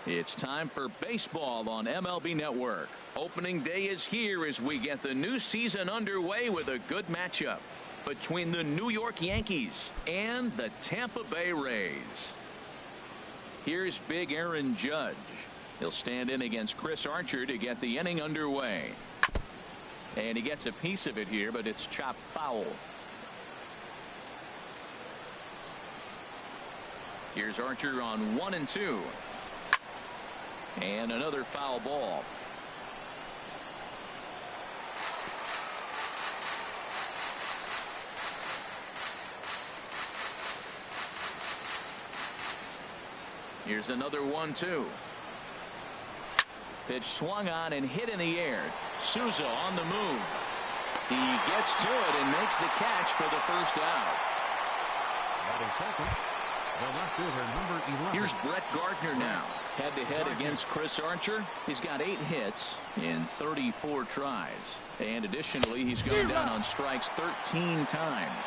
It's time for baseball on MLB Network. Opening day is here as we get the new season underway with a good matchup between the New York Yankees and the Tampa Bay Rays. Here's big Aaron Judge. He'll stand in against Chris Archer to get the inning underway. And he gets a piece of it here, but it's chopped foul. Here's Archer on 1-2. And another foul ball. Here's another 1-2. Pitch swung on and hit in the air. Souza on the move. He gets to it and makes the catch for the first out. Batting second, the left fielder, number 11. Here's Brett Gardner now. Head-to-head against Chris Archer. He's got 8 hits in 34 tries. And additionally, he's gone down on strikes 13 times.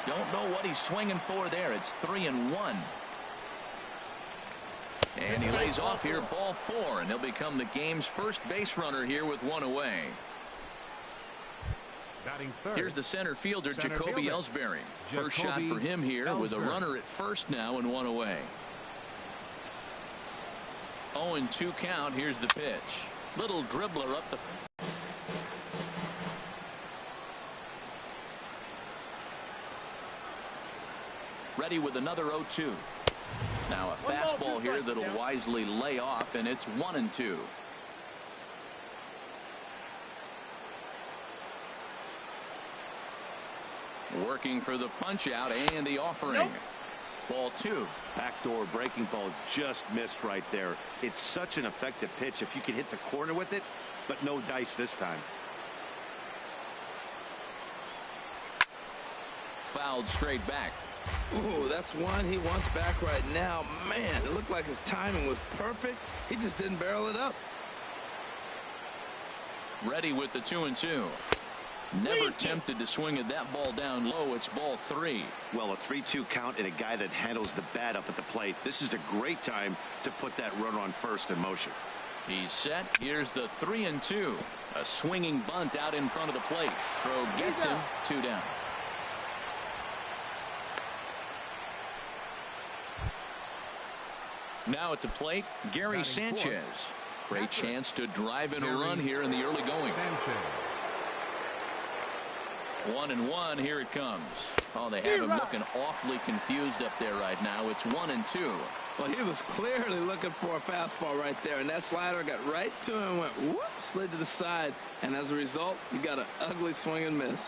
Don't know what he's swinging for there. It's 3-1. And he lays off here, ball 4, and he'll become the game's first base runner here with 1 away. Here's the center fielder, Jacoby Ellsbury. First shot for him here with a runner at first now and 1 away. 0-2 count. Here's the pitch. Little dribbler up the. Ready with another 0-2. Now a fastball here that'll wisely lay off, and it's 1-2. Working for the punch out and the offering. Ball 2. Backdoor breaking ball just missed right there. It's such an effective pitch if you can hit the corner with it, but no dice this time. Fouled straight back. Ooh, that's one he wants back right now. Man, it looked like his timing was perfect. He just didn't barrel it up. Ready with the 2-2. Never tempted to swing at that ball down low. It's ball 3. Well, a 3-2 count and a guy that handles the bat up at the plate. This is a great time to put that runner on first in motion. He's set. Here's the 3-2. A swinging bunt out in front of the plate. Throw gets him. 2 down. Now at the plate, Gary Sanchez. Great chance to drive in a run here in the early going. 1-1. Here it comes. Oh, they have him looking awfully confused up there right now. It's 1-2. Well, he was clearly looking for a fastball right there, and that slider got right to him and went whoop, slid to the side, and as a result, you got an ugly swing and miss.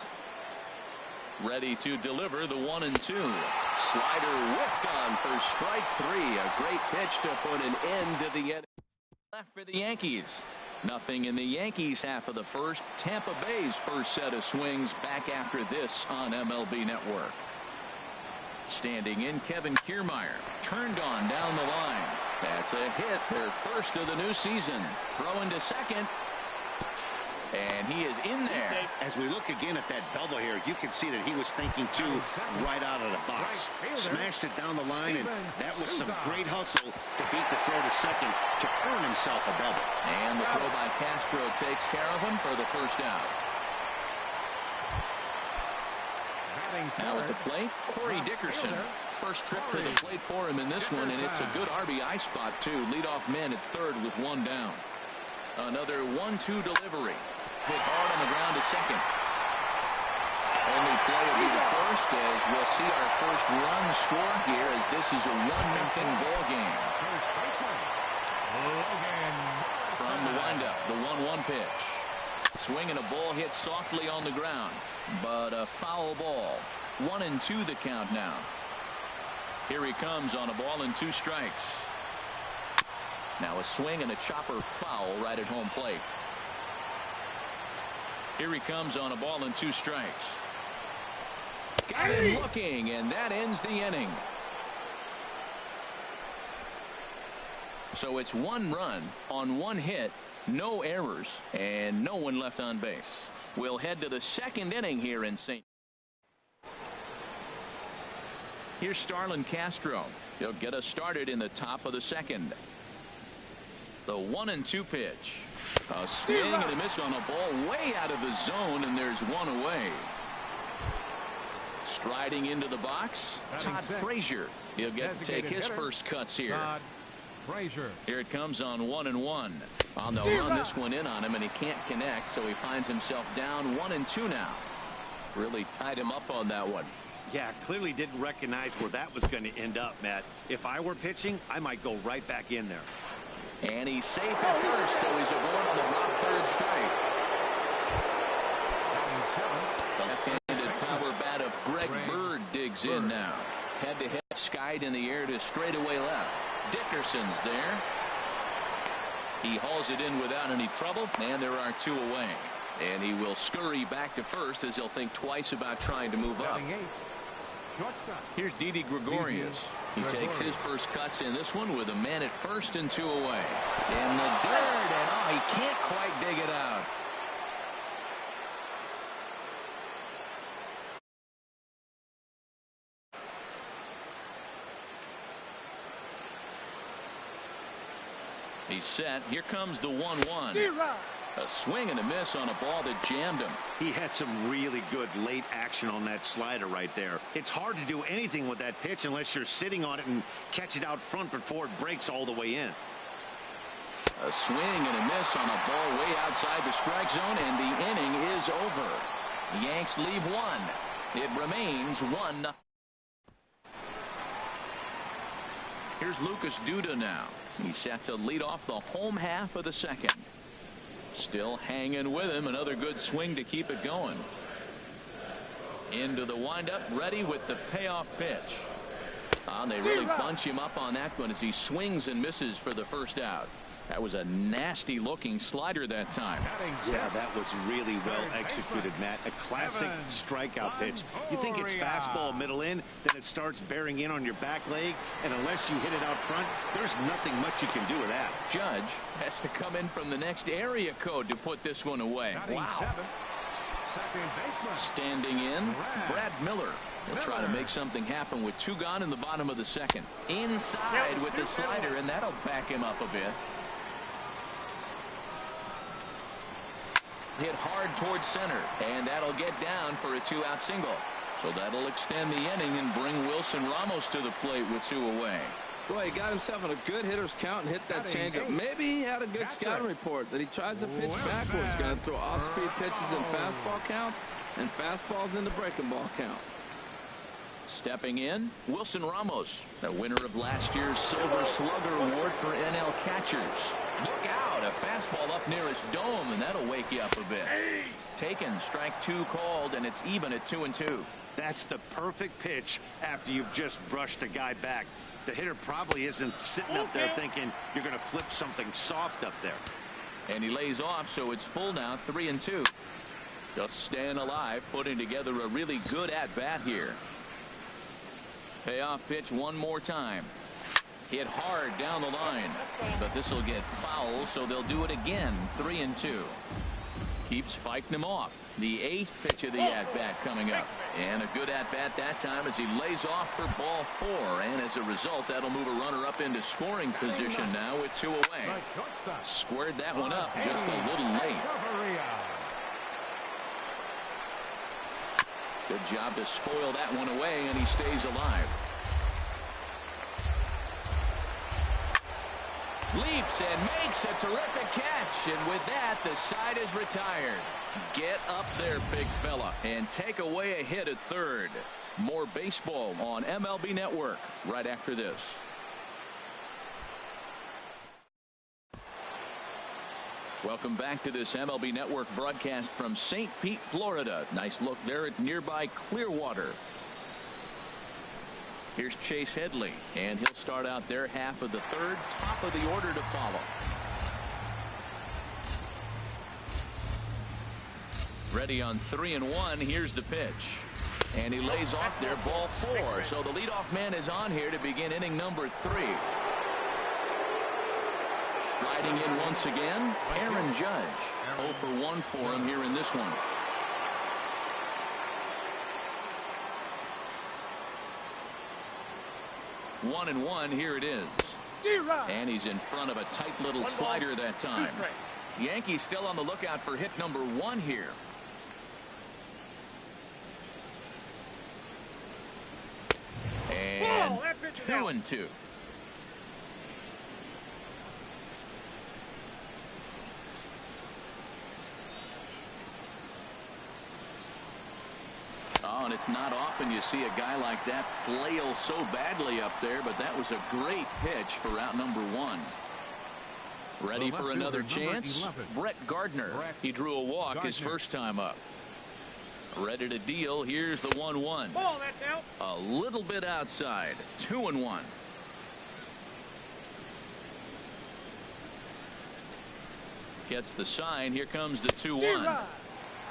Ready to deliver the 1-2. Slider whiffed on for strike 3. A great pitch to put an end to the inning. Left for the Yankees. Nothing in the Yankees half of the first. Tampa Bay's first set of swings back after this on MLB Network. Standing in, Kevin Kiermaier. Turned on down the line. That's a hit, their first of the new season. Throwing to second. And he is in there. As we look again at that double here, you can see that he was thinking too right out of the box. Smashed it down the line, and that was some great hustle to beat the throw to second to earn himself a double. And the throw by Castro takes care of him for the first out. Now at the plate, Corey Dickerson. First trip to the plate for him in this one, and it's a good RBI spot too. Leadoff man at third with 1 down. Another 1-2 delivery. Hit hard on the ground to second. Only play will be the first, as we'll see our first run score here, as this is a 1-0 ball game. From the windup, the 1-1 pitch. Swing and a ball hit softly on the ground, but a foul ball. 1-2 the count now. Here he comes on a ball and 2 strikes. Now a swing and a chopper foul right at home plate. Here he comes on a ball and 2 strikes. Got him looking, and that ends the inning. So it's 1 run on 1 hit, no errors, and no one left on base. We'll head to the second inning here in St. Here's Starlin Castro. He'll get us started in the top of the second. The 1-2 pitch. A swing and a miss on a ball way out of the zone, and there's one away. Striding into the box, Todd Frazier. He'll get to take his first cuts here. Here it comes on 1-1. On the run, this one in on him, and he can't connect, so he finds himself down 1-2 now. Really tied him up on that one. Yeah, clearly didn't recognize where that was going to end up, Matt. If I were pitching, I might go right back in there. And he's safe at first, so he's aboard on the drop third strike. The left-handed power bat of Greg Bird digs in now. Head-to-head, skied in the air to straightaway left. Dickerson's there. He hauls it in without any trouble, and there are two away. And he will scurry back to first as he'll think twice about trying to move up. Here's Didi Gregorius. He takes his first cuts in this one with a man at first and two away. In the dirt, and he can't quite dig it out. He's set. Here comes the 1-1. A swing and a miss on a ball that jammed him. He had some really good late action on that slider right there. It's hard to do anything with that pitch unless you're sitting on it and catch it out front before it breaks all the way in. A swing and a miss on a ball way outside the strike zone, and the inning is over. The Yanks leave one. It remains 1-0. Here's Lucas Duda now. He's set to lead off the home half of the second. Still hanging with him. Another good swing to keep it going. Into the windup, ready with the payoff pitch. They really bunch him up on that one as he swings and misses for the first out. That was a nasty looking slider that time. Yeah, that was really well executed, Matt. A classic strikeout pitch. You think it's fastball middle in, then it starts bearing in on your back leg, and unless you hit it out front, there's nothing much you can do with that. Judge has to come in from the next area code to put this one away. Wow. Standing in, Brad Miller. He'll try to make something happen with two gone in the bottom of the second. Inside with the slider, and that'll back him up a bit. Hit hard towards center, and that'll get down for a two-out single. So that'll extend the inning and bring Wilson Ramos to the plate with two away. Boy, he got himself in a good hitter's count and hit that changeup. Maybe he had a good scouting report that he tries to pitch backwards. Going to throw off-speed pitches in fastball counts and fastballs into breaking ball count. Stepping in, Wilson Ramos, the winner of last year's Silver Slugger Award for NL catchers. Look out, a fastball up near his dome, and that'll wake you up a bit. Taken, strike two called, and it's even at 2-2. That's the perfect pitch after you've just brushed a guy back. The hitter probably isn't sitting up there thinking you're going to flip something soft up there. And he lays off, so it's full now, 3-2. Just staying alive, putting together a really good at-bat here. Payoff pitch one more time. Hit hard down the line, but this will get foul, so they'll do it again. 3-2. Keeps fighting him off. The eighth pitch of the at-bat coming up, and a good at-bat that time as he lays off for ball 4, and as a result, that'll move a runner up into scoring position now with two away. Squared that one up just a little late. Good job to spoil that one away, and he stays alive. Leaps and makes a terrific catch, and with that, the side is retired. Get up there, big fella, and take away a hit at third. More baseball on MLB Network right after this. Welcome back to this MLB Network broadcast from St. Pete, Florida. Nice look there at nearby Clearwater. Here's Chase Headley, and he'll start out their half of the third, top of the order to follow. Ready on 3-1. Here's the pitch. And he lays off there, ball 4. So the leadoff man is on here to begin inning number 3. Striding in once again, Aaron Judge. 0 for 1 for him here in this one. One and one, here it is. And he's in front of a tight little slider that time. Yankees still on the lookout for hit number 1 here. And 2-2. Oh, and it's not often you see a guy like that flail so badly up there, but that was a great pitch for out number 1. Ready for another chance? Brett Gardner. He drew a walk his first time up. Ready to deal. Here's the 1-1. Ball, that's out. A little bit outside. 2-1. Gets the sign. Here comes the 2-1.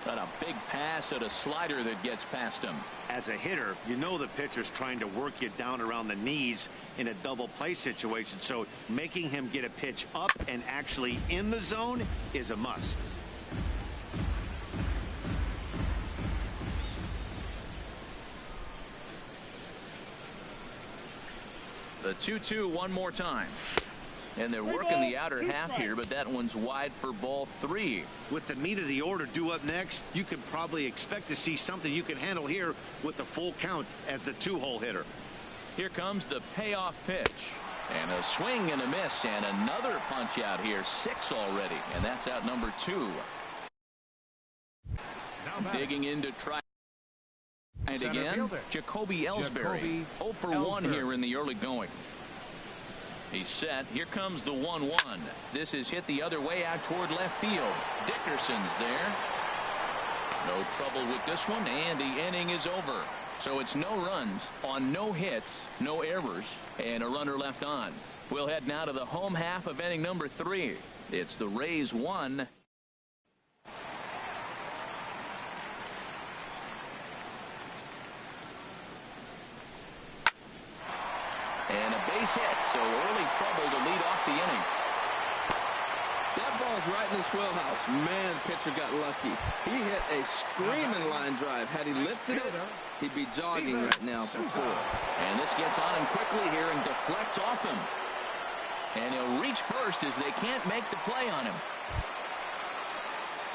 Got a big pass at a slider that gets past him. As a hitter, you know the pitcher's trying to work you down around the knees in a double play situation, so making him get a pitch up and actually in the zone is a must. The 2-2 one more time. And they're working the outer half here, but that one's wide for ball 3. With the meat of the order due up next, you can probably expect to see something you can handle here with the full count as the 2-hole hitter. Here comes the payoff pitch. And a swing and a miss, and another punch out here. 6 already, and that's out number 2. Digging in to try and again, Jacoby Ellsbury. 0 for 1 here in the early going. He's set. Here comes the 1-1. This is hit the other way out toward left field. Dickerson's there. No trouble with this one, and the inning is over. So it's no runs on no hits, no errors, and a runner left on. We'll head now to the home half of inning number 3. It's the Rays 1. And a base hit, so early trouble to lead off the inning. That ball's right in his wheelhouse. Man, pitcher got lucky. He hit a screaming line drive. Had he lifted it, he'd be jogging right now for 4. And this gets on him quickly here and deflects off him. And he'll reach first as they can't make the play on him.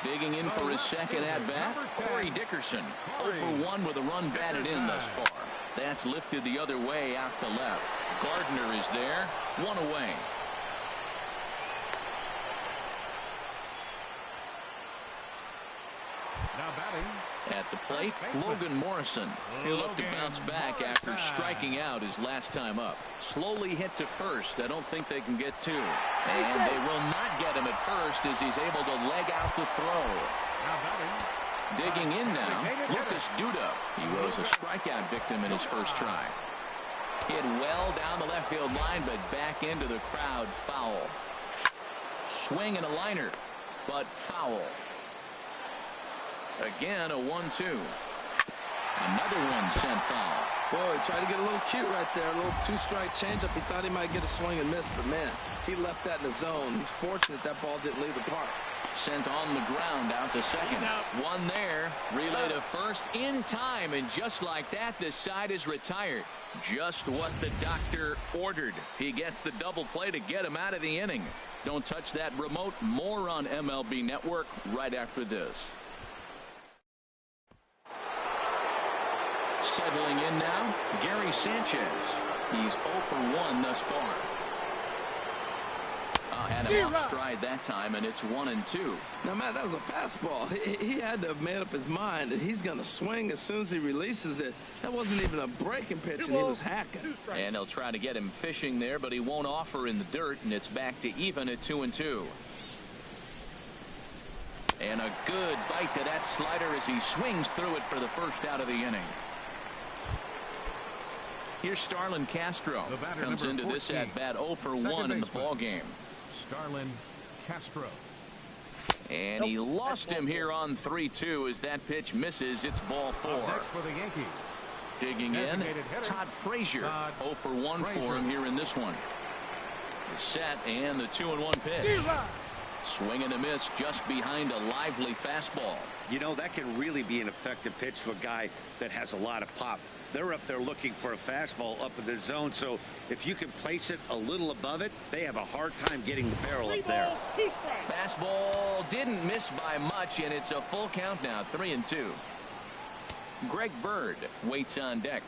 Digging in for his second at-bat, Corey Dickerson. 0 for 1 with a run batted in thus far. That's lifted the other way out to left. Gardner is there, 1 away. Now batting at the plate, Logan Morrison. He'll look to bounce back after striking out his last time up. Slowly hit to first. I don't think they can get 2. And they will not get him at first as he's able to leg out the throw. Now batting. Digging in now, Lucas Duda. He was a strikeout victim in his first try. Hit well down the left field line, but back into the crowd. Foul. Swing and a liner, but foul. Again, a 1-2. Another one sent foul. Boy, he tried to get a little cute right there. A little 2-strike changeup. He thought he might get a swing and miss, but man, he left that in the zone. He's fortunate that ball didn't leave the park. Sent on the ground out to second. One there. Relay to first in time, and just like that, the side is retired. Just what the doctor ordered. He gets the double play to get him out of the inning. Don't touch that remote. More on MLB Network right after this. Settling in now, Gary Sanchez. He's 0 for 1 thus far. Had him off stride that time, and it's 1-2. Now, Matt, that was a fastball. He had to have made up his mind that he's going to swing as soon as he releases it. That wasn't even a breaking pitch, and he was hacking. And they'll try to get him fishing there, but he won't offer in the dirt, and it's back to even at 2-2. And a good bite to that slider as he swings through it for the first out of the inning. Here's Starlin Castro. Comes into this at-bat 0 for 1 in the ball game. Starlin Castro. And he lost him here on 3-2 as that pitch misses. It's ball 4. For the Yankees. Digging in, Todd Frazier. 0 for 1 for him here in this one. The set and the 2-1 pitch. Swing and a miss just behind a lively fastball. You know, that can really be an effective pitch for a guy that has a lot of pop. they're up there looking for a fastball up in the zone. So if you can place it a little above it, they have a hard time getting the barrel up there. Fastball didn't miss by much, and it's a full count now, 3-2. Greg Bird waits on deck.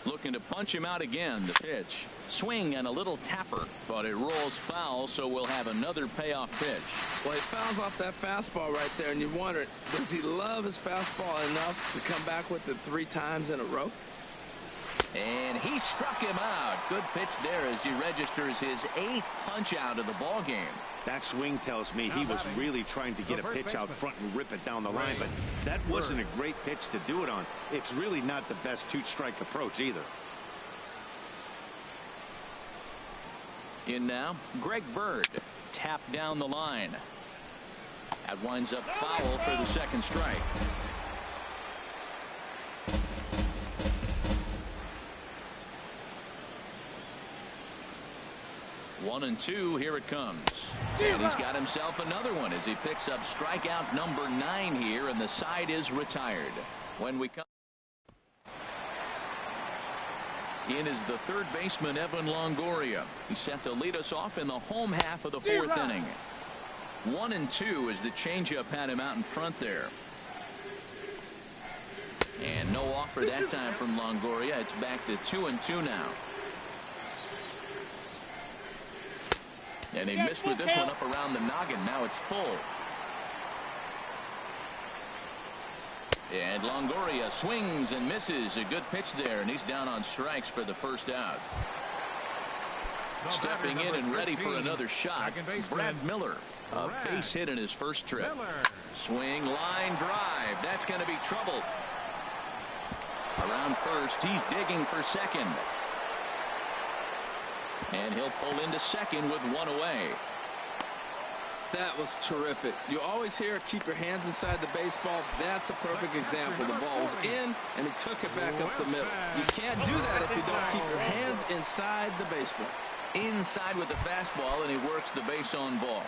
Looking to punch him out again. The pitch. Swing and a little tapper, but it rolls foul, so we'll have another payoff pitch. Well, he fouls off that fastball right there, and you wonder, does he love his fastball enough to come back with it 3 times in a row? And he struck him out. Good pitch there as he registers his 8th punch out of the ball game. That swing tells me he was really trying to get a pitch out front and rip it down the line, but that wasn't a great pitch to do it on. It's really not the best 2-strike approach either. In now, Greg Bird. Tapped down the line. That winds up foul for the 2nd strike. One and two, here it comes. And he's got himself another one as he picks up strikeout number 9 here, and the side is retired. When we come in is the 3rd baseman, Evan Longoria. He's set to lead us off in the home half of the 4th inning. 1 and 2 as the changeup had him out in front there. And no offer that time from Longoria. It's back to 2 and 2 now. And he missed with this one up around the noggin. Now it's full. And Longoria swings and misses. A good pitch there, and he's down on strikes for the 1st out. Stepping in and ready for another shot, Brad Miller. A base hit in his first trip. Swing, line drive. That's going to be trouble. Around first, he's digging for second. And he'll pull into second with 1 away. That was terrific. You always hear keep your hands inside the baseball. That's a perfect example. The ball was in, and he took it back up the middle. You can't do that if you don't keep your hands inside the baseball. Inside with the fastball, and he works the base on ball.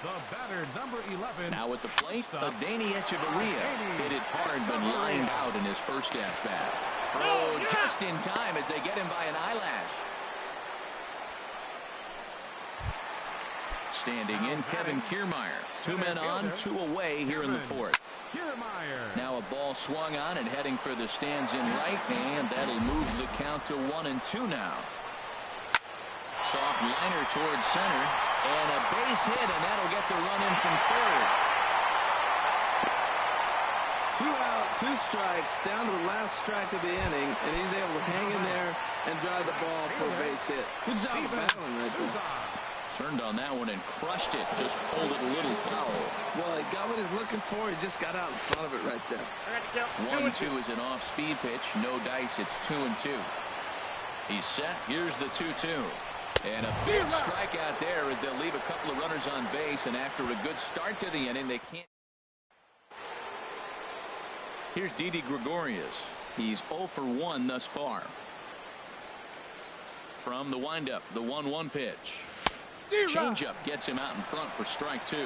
The batter, number 11. Now at the plate, Adeiny Echeverria hit it hard, but lined out in his first at-bat. Throw just in time as they get him by an eyelash. Standing in, Kevin Kiermaier. 2 men on, 2 away here in the 4th. Now a ball swung on and heading for the stands in right, and that'll move the count to 1 and 2 now. Soft liner towards center, and a base hit, and that'll get the run in from 3rd. 2 out, 2 strikes, down to the last strike of the inning, and he's able to hang in there and drive the ball for a base hit. Good job of battling right there. Turned on that one and crushed it. Just pulled it a little foul. Well, he got what he's looking for. He just got out in front of it right there. 1-2 is an off-speed pitch. No dice. It's 2 and 2. He's set. Here's the 2-2. And a big strikeout there as they'll leave a couple of runners on base. And after a good start to the inning, they can't. Here's Didi Gregorius. He's 0 for 1 thus far. From the windup, the 1-1 pitch. Changeup gets him out in front for strike 2.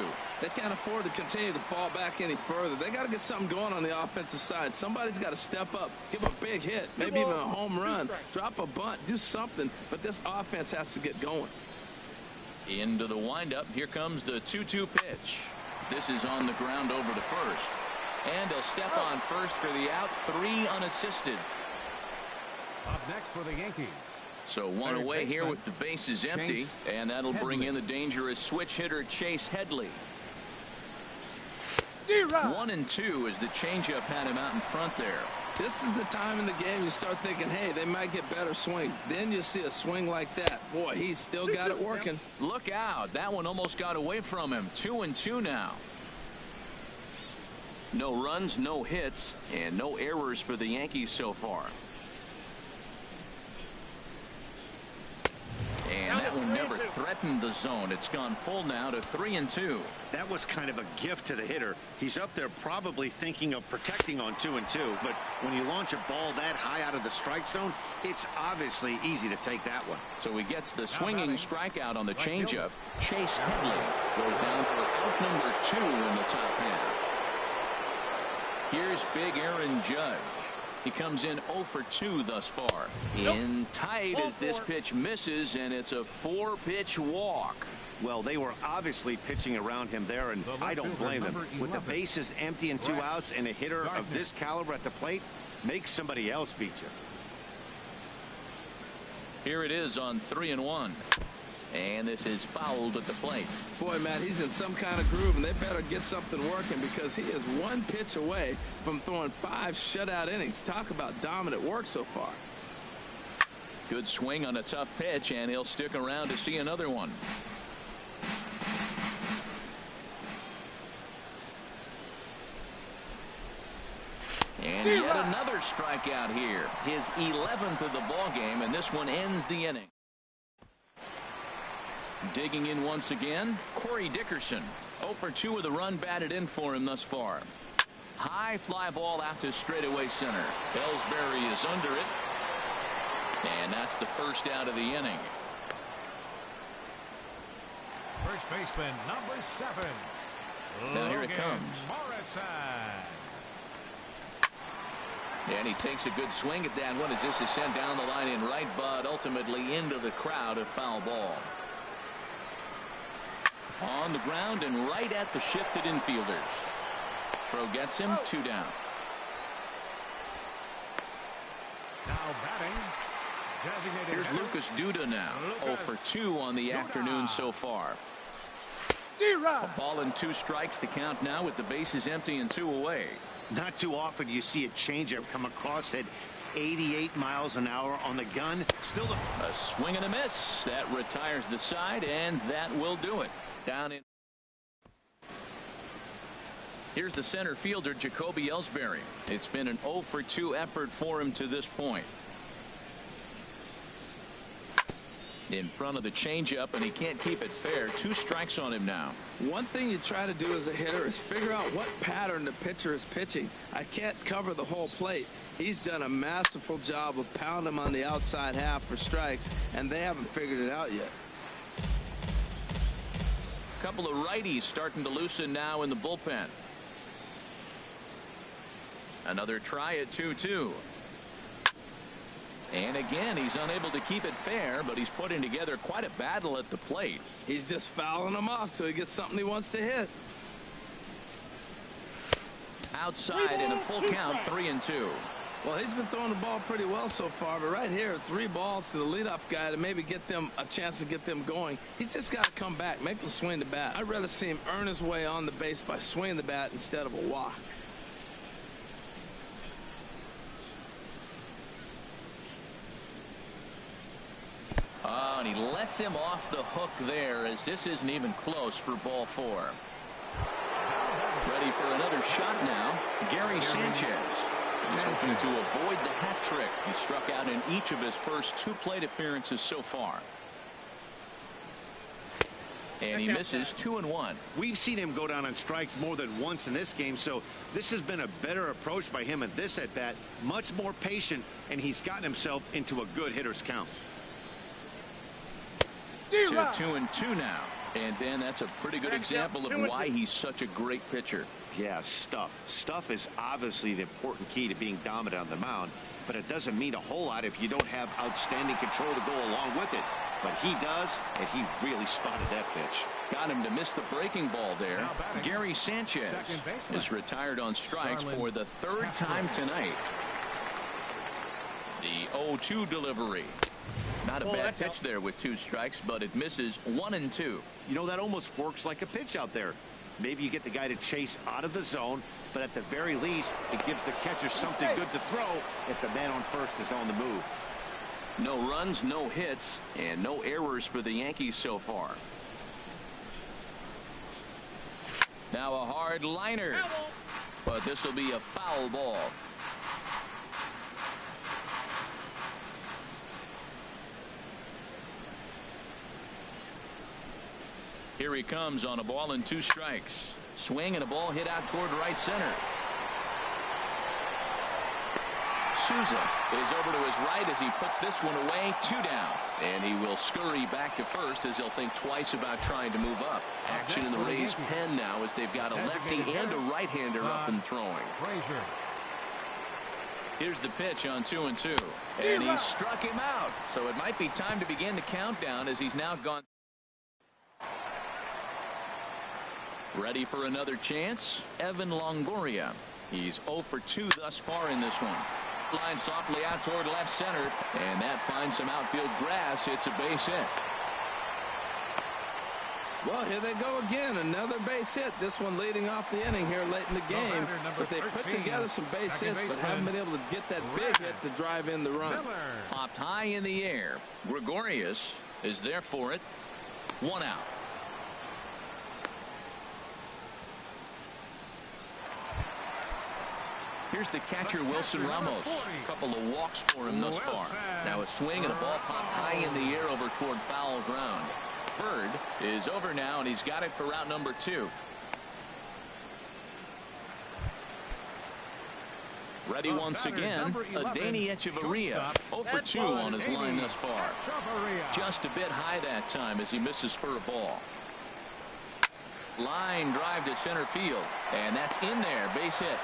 They can't afford to continue to fall back any further. They got to get something going on the offensive side. Somebody's got to step up, give a big hit, maybe even a home run, drop a bunt, do something. But this offense has to get going. Into the windup. Here comes the 2-2 pitch. This is on the ground over to first. And he'll step on first for the out. 3 unassisted. Up next for the Yankees. So 1 away here with the bases empty, and that'll bring in the dangerous switch hitter Chase Headley. 1 and 2 as the changeup had him out in front there. This is the time in the game you start thinking, hey, they might get better swings. Then you see a swing like that. Boy, he's still got it working. Look out. That one almost got away from him. 2 and 2 now. No runs, no hits, and no errors for the Yankees so far. And that one never threatened the zone. It's gone full now to 3 and 2. That was kind of a gift to the hitter. He's up there probably thinking of protecting on 2 and 2. But when you launch a ball that high out of the strike zone, it's obviously easy to take that one. So he gets the swinging strikeout on the changeup. Chase Headley goes down for out number 2 in the top half. Here's big Aaron Judge. He comes in 0 for 2 thus far. In tight as this pitch misses, and it's a 4-pitch walk. Well, they were obviously pitching around him there, and I don't blame them. With the bases empty and 2 outs and a hitter of this caliber at the plate, make somebody else beat you. Here it is on 3-1. And this is fouled at the plate. Boy, Matt, he's in some kind of groove, and they better get something working because he is 1 pitch away from throwing 5 shutout innings. Talk about dominant work so far. Good swing on a tough pitch, and he'll stick around to see another one. And yet another strikeout here. His 11th of the ball game, and this one ends the inning. Digging in once again, Corey Dickerson. 0 for 2 with a run batted in for him thus far. High fly ball out to straightaway center. Ellsbury is under it. And that's the first out of the inning. First baseman, number 7. Now here it comes. Morrison. And he takes a good swing at that one as this is sent down the line in right, but ultimately into the crowd, a foul ball. On the ground and right at the shifted infielders. Throw gets him, 2 down. Now batting. Here's Lucas Duda now. 0 for 2 on the afternoon so far. A ball and 2 strikes, the count now with the bases empty and 2 away. Not too often you see a changeup come across at 88 miles an hour on the gun. Still a swing and a miss. That retires the side, and that will do it. Down in. Here's the center fielder, Jacoby Ellsbury. It's been an 0 for 2 effort for him to this point. In front of the changeup, and he can't keep it fair. 2 strikes on him now. One thing you try to do as a hitter is figure out what pattern the pitcher is pitching. I can't cover the whole plate. He's done a masterful job of pounding him on the outside half for strikes, and they haven't figured it out yet. A couple of righties starting to loosen now in the bullpen. Another try at 2-2. And again, he's unable to keep it fair, but he's putting together quite a battle at the plate. He's just fouling them off till he gets something he wants to hit. Outside in a full count, 3-2. Well, he's been throwing the ball pretty well so far, but right here, 3 balls to the leadoff guy to maybe get them a chance to get them going. He's just got to come back, make them swing the bat. I'd rather see him earn his way on the base by swinging the bat instead of a walk. Oh, and he lets him off the hook there as this isn't even close for ball 4. Ready for another shot now, Gary Sanchez. He's hoping to avoid the hat trick. He struck out in each of his first 2 plate appearances so far. And he misses 2-1. We've seen him go down on strikes more than once in this game, so this has been a better approach by him at this at-bat. Much more patient, and he's gotten himself into a good hitter's count. To 2-2 now. And then that's a pretty good example of why he's such a great pitcher. Yeah, stuff. Stuff is obviously the important key to being dominant on the mound, but it doesn't mean a whole lot if you don't have outstanding control to go along with it. But he does, and he really spotted that pitch. Got him to miss the breaking ball there. Gary Sanchez is retired on strikes for the 3rd time tonight. The 0-2 delivery. Not a bad pitch there with 2 strikes, but it misses 1-2. You know, that almost works like a pitch out there. Maybe you get the guy to chase out of the zone, but at the very least, it gives the catcher something good to throw if the man on first is on the move. No runs, no hits, and no errors for the Yankees so far. Now a hard liner, but this will be a foul ball. Here he comes on a ball and 2 strikes. Swing and a ball hit out toward right center. Souza is over to his right as he puts this one away. 2 down. And he will scurry back to first as he'll think twice about trying to move up. Action in the Rays' pen now as they've got a lefty and a right-hander up and throwing. Here's the pitch on 2-2. And he struck him out. So it might be time to begin the countdown as he's now gone. Ready for another chance? Evan Longoria. He's 0 for 2 thus far in this one. Line softly out toward left center. And that finds some outfield grass. It's a base hit. Well, here they go again. Another base hit. This one leading off the inning here late in the game. But they put together some base hits, but haven't been able to get that big hit to drive in the run. Popped high in the air. Gregorius is there for it. 1 out. Here's the catcher, Wilson Ramos. A couple of walks for him thus far. Now a swing and a ball popped high in the air over toward foul ground. Bird is over now, and he's got it for route number 2. Ready once again, Adeiny Echeverria. 0 for 2 on his line thus far. Just a bit high that time as he misses for a ball. Line drive to center field, and that's in there. Base hit.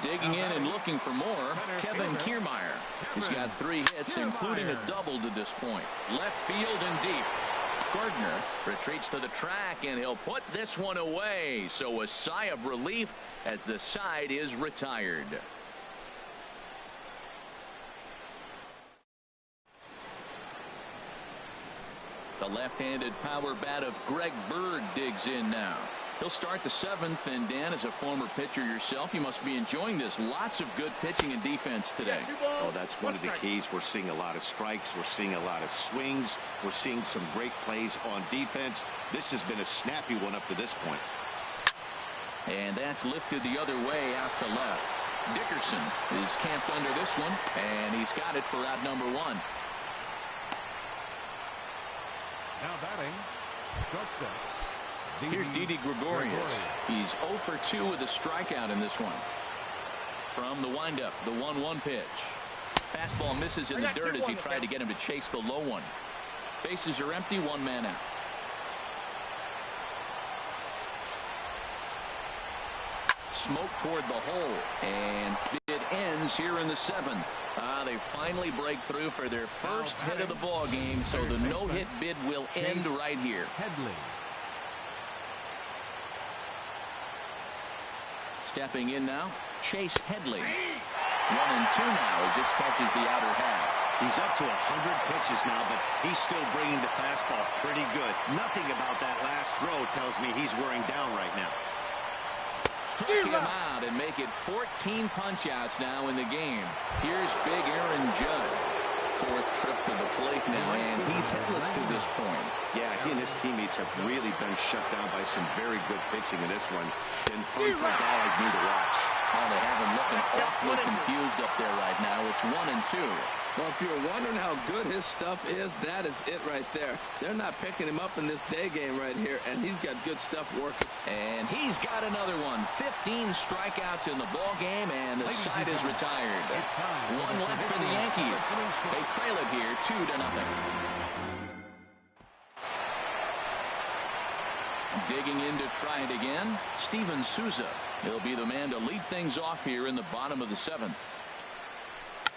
Digging in and looking for more, Kevin Kiermaier. He's got 3 hits, including a double to this point. Left field and deep. Gardner retreats to the track, and he'll put this one away. So a sigh of relief as the side is retired. The left-handed power bat of Greg Bird digs in now. He'll start the 7th, and Dan, as a former pitcher yourself, you must be enjoying this. Lots of good pitching and defense today. Oh, that's one of the keys. We're seeing a lot of strikes. We're seeing a lot of swings. We're seeing some great plays on defense. This has been a snappy one up to this point. And that's lifted the other way out to left. Dickerson is camped under this one, and he's got it for out number 1. Now batting, shortstop. Here's Didi Gregorius. He's 0 for 2 with a strikeout in this one. From the windup, the 1-1 pitch. Fastball misses in the dirt as he tried to get him to chase the low one. Bases are empty, 1 man out. Smoke toward the hole, and it ends here in the 7th. They finally break through for their first hit of the ball game, so the no-hit bid will end right here. Headley. Stepping in now, Chase Headley. 1-2 now as this catches the outer half. He's up to 100 pitches now, but he's still bringing the fastball pretty good. Nothing about that last throw tells me he's wearing down right now. Striking him out and make it 14 punch-outs now in the game. Here's big Aaron Judge. 4th trip to the plate now, and he's hitless to this point. Yeah, he and his teammates have really been shut down by some very good pitching in this one. Been fun for a guy like me to watch. Oh, they have him looking awfully confused up there right now. It's 1-2. Well, if you're wondering how good his stuff is, that is it right there. They're not picking him up in this day game right here, and he's got good stuff working. And he's got another one. 15 strikeouts in the ball game, and the side is retired. 1 left for the Yankees. They trail it here 2-0. Digging in to try it again, Steven Souza. He'll be the man to lead things off here in the bottom of the 7th.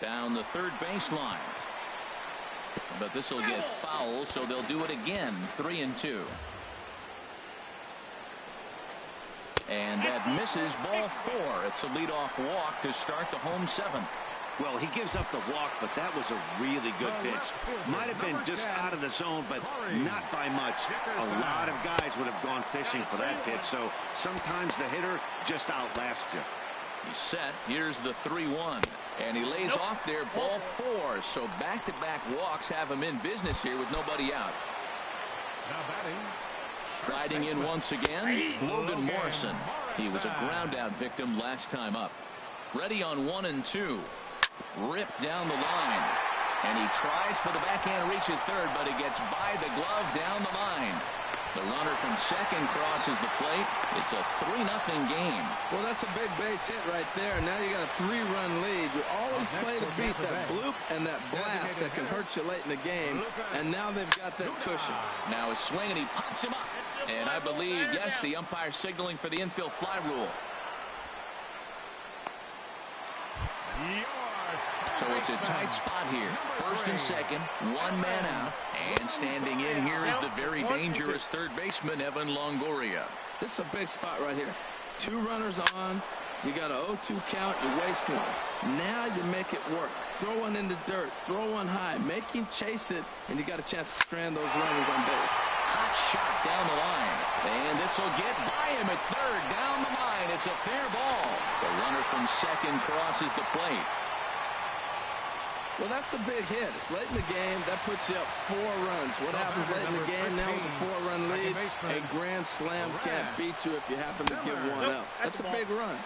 Down the third baseline. But this will get foul, so they'll do it again. 3-2. And that misses, ball 4. It's a leadoff walk to start the home 7th. Well, he gives up the walk, but that was a really good pitch. Might have been just out of the zone, but not by much. A lot of guys would have gone fishing for that pitch, so sometimes the hitter just outlasts you. He's set. Here's the 3-1. And he lays off there, ball 4. So back-to-back walks have him in business here with nobody out. Now batting. Riding in once again, Logan Morrison. He was a ground-out victim last time up. Ready on 1-2. Ripped down the line. And he tries for the backhand reach at third, but it gets by the glove down the line. The runner from second crosses the plate. It's a 3-0 game. Well, that's a big base hit right there. Now you got a 3-run lead. You always play to beat that bloop and that blast that can hurt you late in the game. And now they've got that cushion. Now a swing, and he pops him up. And I believe, yes, the umpire signaling for the infield fly rule. So it's a tight spot here. First and second, one man out. And standing in here is the very dangerous third baseman, Evan Longoria. This is a big spot right here. 2 runners on. You got an 0-2 count. You waste one. Now you make it work. Throw one in the dirt. Throw one high. Make him chase it, and you got a chance to strand those runners on base. Hot shot down the line. And this will get by him at third. Down the line. It's a fair ball. The runner from second crosses the plate. Well, that's a big hit. It's late in the game. That puts you up 4 runs. What happens late in the game now with a 4-run lead? A grand slam can't beat you if you happen to give one up. That's a big run.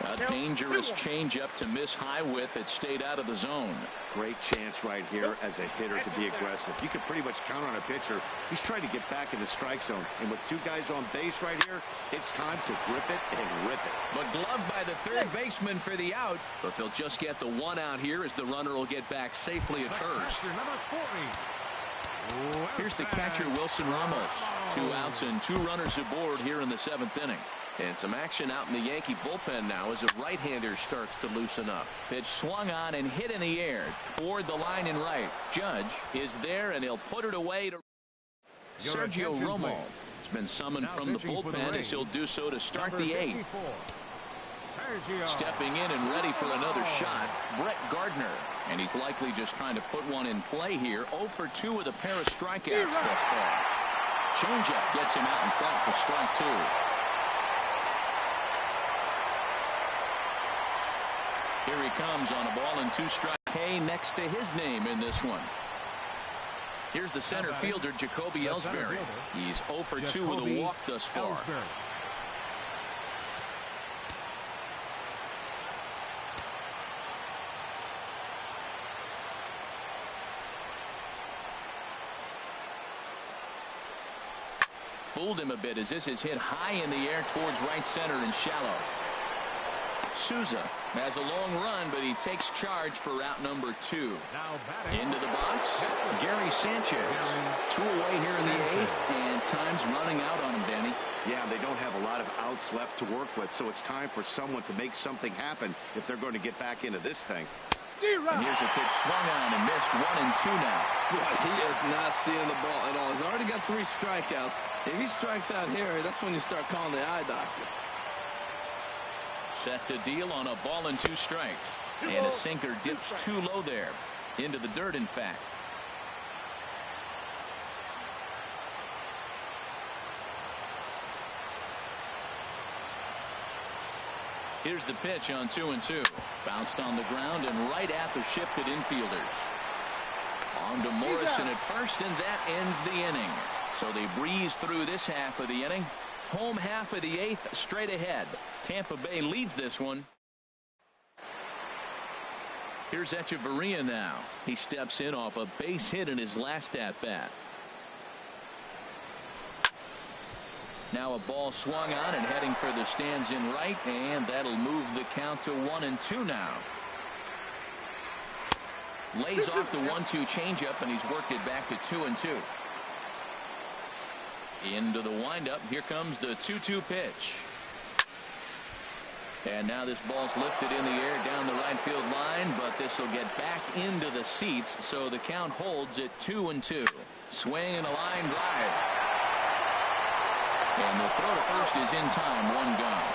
A dangerous changeup to miss high with. It stayed out of the zone. Great chance right here as a hitter to be aggressive. You can pretty much count on a pitcher. He's trying to get back in the strike zone. And with 2 guys on base right here, it's time to grip it and rip it. But gloved by the third baseman for the out. But they'll just get the 1 out here as the runner will get back safely at first. Here's the catcher, Wilson Ramos. 2 outs and 2 runners aboard here in the 7th inning. And some action out in the Yankee bullpen now as a right-hander starts to loosen up. Pitch swung on and hit in the air toward the line in right. Judge is there, and he'll put it away to Sergio Romo. Has been summoned from the bullpen as he'll do so to start the 8th. Stepping in and ready for another shot, Brett Gardner. And he's likely just trying to put one in play here. 0 for 2 with a pair of strikeouts thus far. Changeup gets him out in front for strike 2. Here he comes on a ball and 2 strike. K next to his name in this one. Here's the center fielder, Jacoby Ellsbury. He's 0 for 2 with a walk thus far. Fooled him a bit as this is hit high in the air towards right center and shallow. Souza has a long run, but he takes charge for route number 2. Into the box, Gary Sanchez. 2 away here in the 8th, and time's running out on him, Danny. Yeah, they don't have a lot of outs left to work with, so it's time for someone to make something happen if they're going to get back into this thing. And here's a pitch swung on and missed. 1 and 2 now. Boy, he is not seeing the ball at all. He's already got 3 strikeouts. If he strikes out here, that's when you start calling the eye doctor. Set to deal on a ball and 2 strikes. And a sinker dips too low there. Into the dirt, in fact. Here's the pitch on 2 and 2. Bounced on the ground and right at the shifted infielders. On to Morrison at first, and that ends the inning. So they breeze through this half of the inning. Home half of the 8th straight ahead. Tampa Bay leads this one. Here's Echeverria now. He steps in off a base hit in his last at-bat. Now a ball swung on and heading for the stands in right, and that'll move the count to 1 and 2 now. Lays off the 1-2 changeup, and he's worked it back to 2 and 2. Into the windup. Here comes the 2-2 pitch. And now this ball's lifted in the air down the right field line, but this will get back into the seats, so the count holds at 2 and 2. Swing and a line drive. And the throw to first is in time. 1 gone.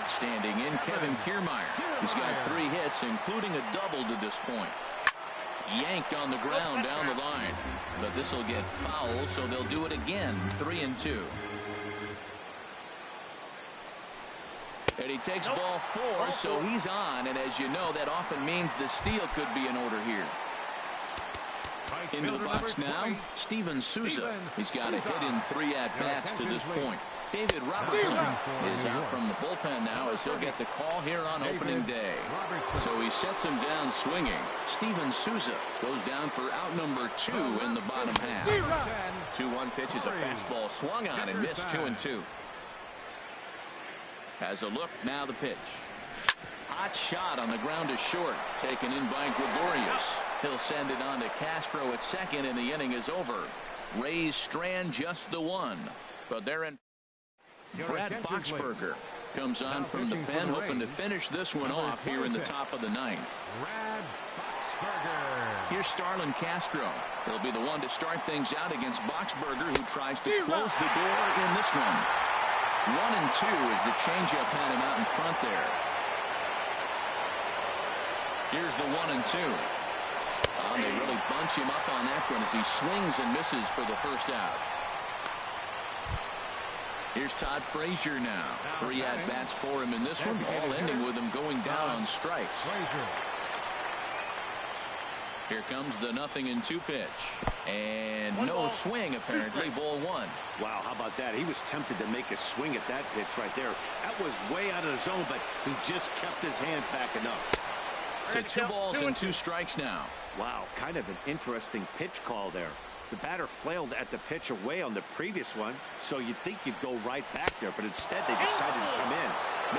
Standing in, Kevin Kiermaier. He's got 3 hits, including a double to this point. Yanked on the ground down the line, but this will get foul, so they'll do it again. 3 and 2. And he takes ball 4, so he's on, and as you know, that often means the steal could be in order here. Into the box now, Steven Souza. He's got a hit in 3 at-bats to this point. David Robertson is out from the bullpen now as he'll get the call here on opening day. So he sets him down swinging. Steven Souza goes down for out number 2 in the bottom half. 2-1 pitch is a fastball swung on and missed 2-2. Has a look, now the pitch. Hot shot on the ground to short, taken in by Gregorius. He'll send it on to Castro at second, and the inning is over. Rays strand just the one, but they're in. Brad Boxberger comes on from the pen, hoping to finish this one off here in the top of the ninth. Here's Starlin Castro. He'll be the one to start things out against Boxberger, who tries to close the door in this one. 1-2 as the changeup had him out in front there. Here's the 1-2. They really bunch him up on that one as he swings and misses for the first out. Here's Todd Frazier now. 3 at-bats for him in this one, all ending with him going down on strikes. Here comes the 0-2 pitch. And no swing, apparently. Ball 1. Wow, how about that? He was tempted to make a swing at that pitch right there. That was way out of the zone, but he just kept his hands back enough. To 2 balls and 2 strikes now. Wow, kind of an interesting pitch call there. The batter flailed at the pitch away on the previous one, so you'd think you'd go right back there, but instead they decided to come in.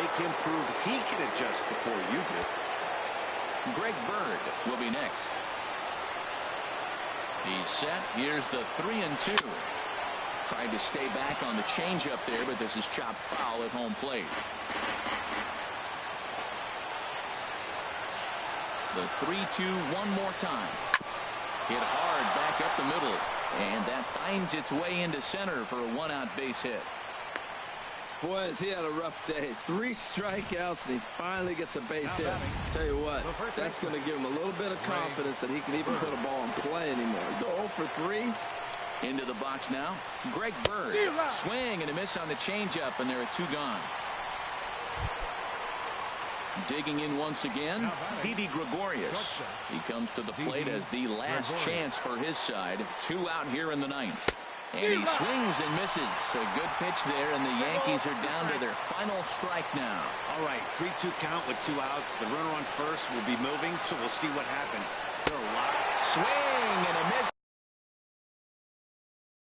Make him prove he can adjust before you do. Greg Bird will be next. He's set. Here's the 3-2. Tried to stay back on the changeup there, but this is chopped foul at home plate. The 3-2 one more time. Hit hard back up the middle, and that finds its way into center for a 1-out base hit. Boy, has he had a rough day. 3 strikeouts, and he finally gets a base hit. Tell you what, that's going to give him a little bit of confidence that he can even put a ball in play anymore. Go 0 for 3. Into the box now. Greg Bird. Swing and a miss on the changeup, and there are 2 gone. Digging in once again, Didi Gregorius. He comes to the plate as the last chance for his side. 2 out here in the 9th. And he swings and misses. A good pitch there, and the Yankees are down to their final strike now. All right, 3-2 count with 2 outs. The runner on first will be moving, so we'll see what happens. They're locked. Swing and a miss.